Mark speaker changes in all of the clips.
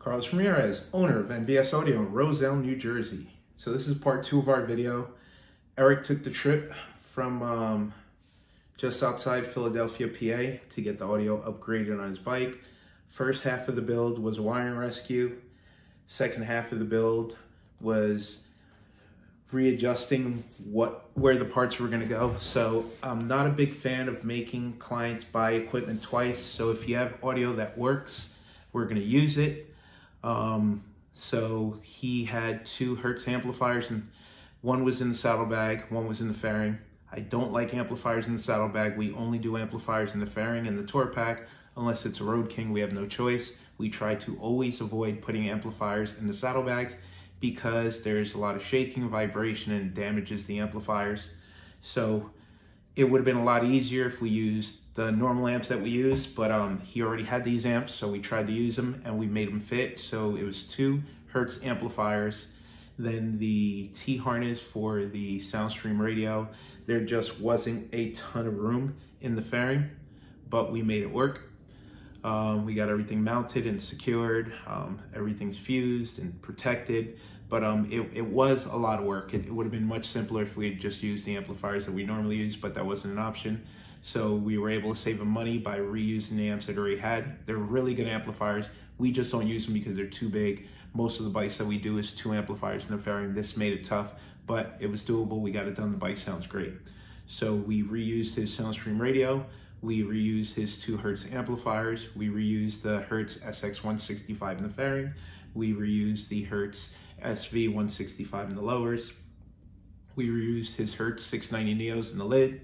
Speaker 1: Carlos Ramirez, owner of NBS Audio in Roselle, New Jersey. So this is part 2 of our video. Eric took the trip from just outside Philadelphia, PA to get the audio upgraded on his bike. First half of the build was a wiring rescue. Second half of the build was readjusting where the parts were going to go. So I'm not a big fan of making clients buy equipment twice. So if you have audio that works, we're going to use it. So he had 2 Hertz amplifiers, and one was in the saddlebag, one was in the fairing. I don't like amplifiers in the saddlebag. We only do amplifiers in the fairing and the tour pack. Unless it's a Road King, we have no choice. We try to always avoid putting amplifiers in the saddlebags because there's a lot of shaking, vibration, and damages the amplifiers. So it would have been a lot easier if we used the normal amps that we use, but he already had these amps, so we tried to use them and we made them fit. So it was 2 Hertz amplifiers, then the T-harness for the Soundstream radio. There just wasn't a ton of room in the fairing, but we made it work. We got everything mounted and secured. Everything's fused and protected, but it was a lot of work. It would have been much simpler if we had just used the amplifiers that we normally use, but that wasn't an option. So we were able to save him money by reusing the amps that already had. They're really good amplifiers. We just don't use them because they're too big. Most of the bikes that we do is 2 amplifiers in the fairing. This made it tough, but it was doable. We got it done. The bike sounds great. So we reused his Soundstream radio. We reused his 2 Hertz amplifiers. We reused the Hertz SX165 in the fairing. We reused the Hertz SV165 in the lowers. We reused his Hertz 690 Neos in the lid.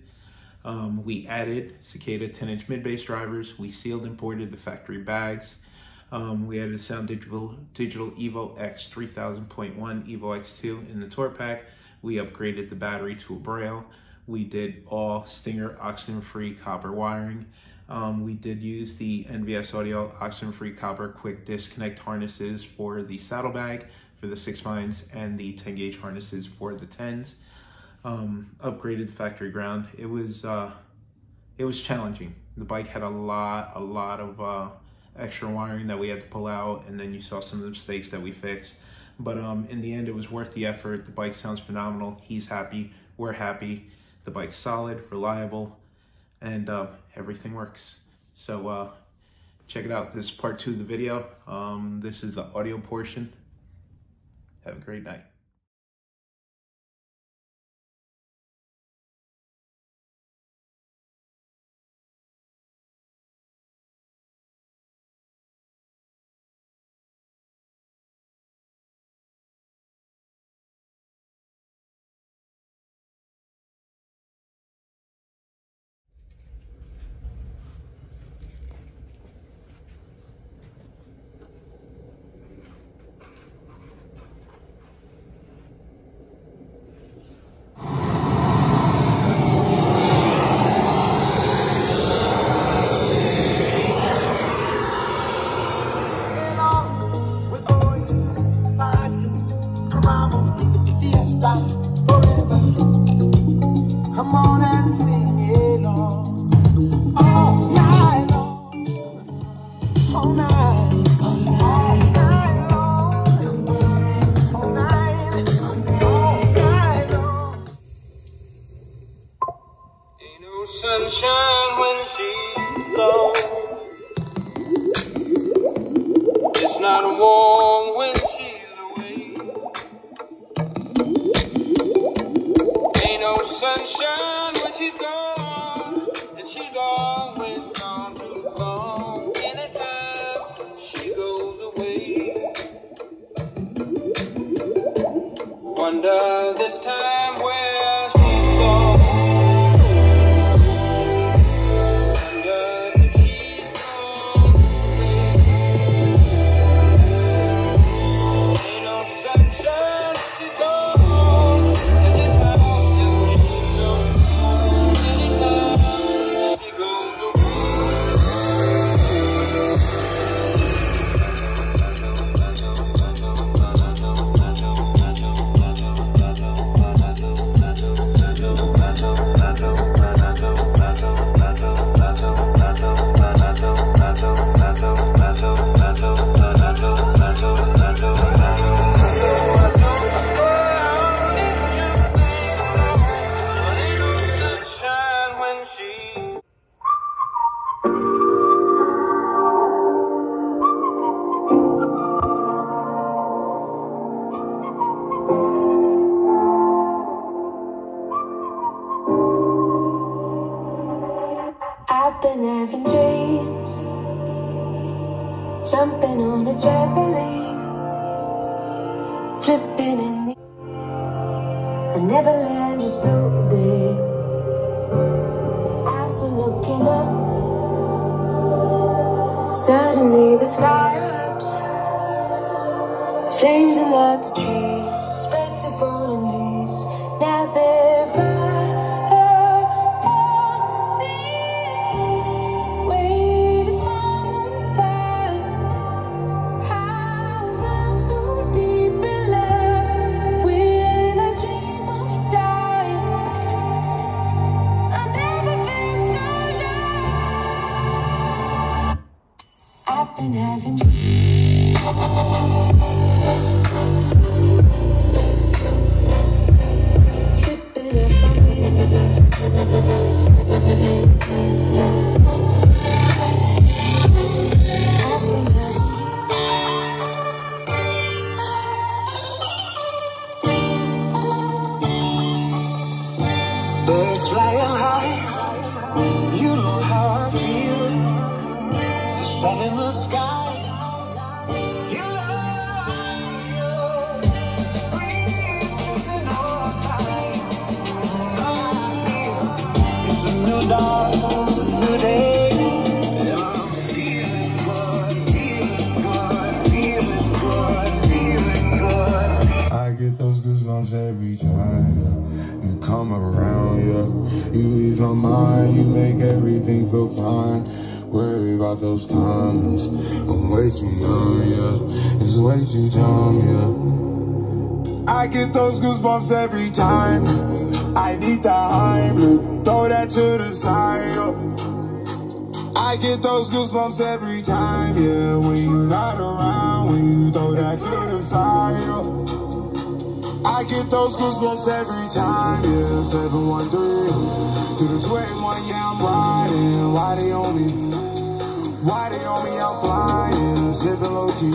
Speaker 1: We added Cicada 10-inch mid-bass drivers. We sealed and ported the factory bags. We added a Sound Digital evox 3000.1 evox2 in the tour pack. We upgraded the battery to a Braille. We did all Stinger oxygen-free copper wiring. We did use the NBS Audio oxygen-free copper quick disconnect harnesses for the saddlebag for the 6-fines and the 10-gauge harnesses for the 10s. Upgraded the factory ground. It was challenging. The bike had a lot of extra wiring that we had to pull out, and then you saw some of the mistakes that we fixed. But in the end, it was worth the effort. The bike sounds phenomenal. He's happy. We're happy. The bike's solid, reliable, and everything works. So check it out. This is part 2 of the video. This is the audio portion. Have a great night.
Speaker 2: Come on and sing along all night long, all night, all night long, all night long. Ain't no sunshine when she's gone. It's not warm when she's away. Ain't no sunshine when she's gone, and she's always gone too long. Anytime she goes away, wonder this time where she's gone. Wonder if she's gone today. Ain't no sunshine when she's gone, and this house just ain't no anytime she goes away. I know jumping on a trampoline, flipping in the I never land just floating. As I'm looking up, suddenly the sky erupts. Flames alert the trees, spread to fallen leaves. Now they're fire upon me, waiting for fire. How am I so deep in love when I dream of dying? I never feel so low. I've been having birds flying high, you know how I feel. The sun in the sky, you know how I feel. Breeze drifting on by, you know how I feel. It's a new dawn, it's a new day, and I'm feeling good, feeling good, feeling good.
Speaker 3: I get those goosebumps every time you come around, yeah. You ease my mind, you make everything feel fine. Worry about those comments, I'm way too numb, yeah. It's way too dumb, yeah. I get those goosebumps every time I need the hype, throw that to the side, yeah. I get those goosebumps every time, yeah. When you're not around, when you throw that to the side, yeah. I get those goosebumps every time, yeah. 713 through the 21, yeah, I'm riding. Why they on me? Why they on me? I'm flying, sipping low key.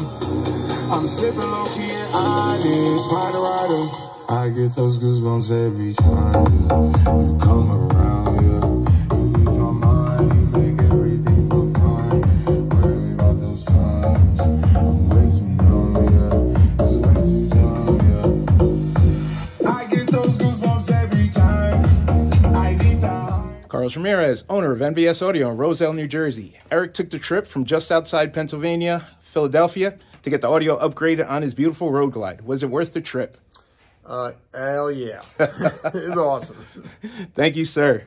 Speaker 3: I'm sipping low key and honest, rider, rider. I get those goosebumps every time, yeah. You come around, yeah. You ease my mind, you make everything feel fine. Worry about those times, I'm way too numb, yeah. It's way too dumb, yeah. I get those goosebumps every time I need the
Speaker 1: Carlos Ramirez, owner of NBS Audio in Roselle, New Jersey. Eric took the trip from just outside Pennsylvania, Philadelphia, to get the audio upgraded on his beautiful Road Glide. Was it worth the trip?
Speaker 4: Hell yeah. It's awesome.
Speaker 1: Thank you, sir.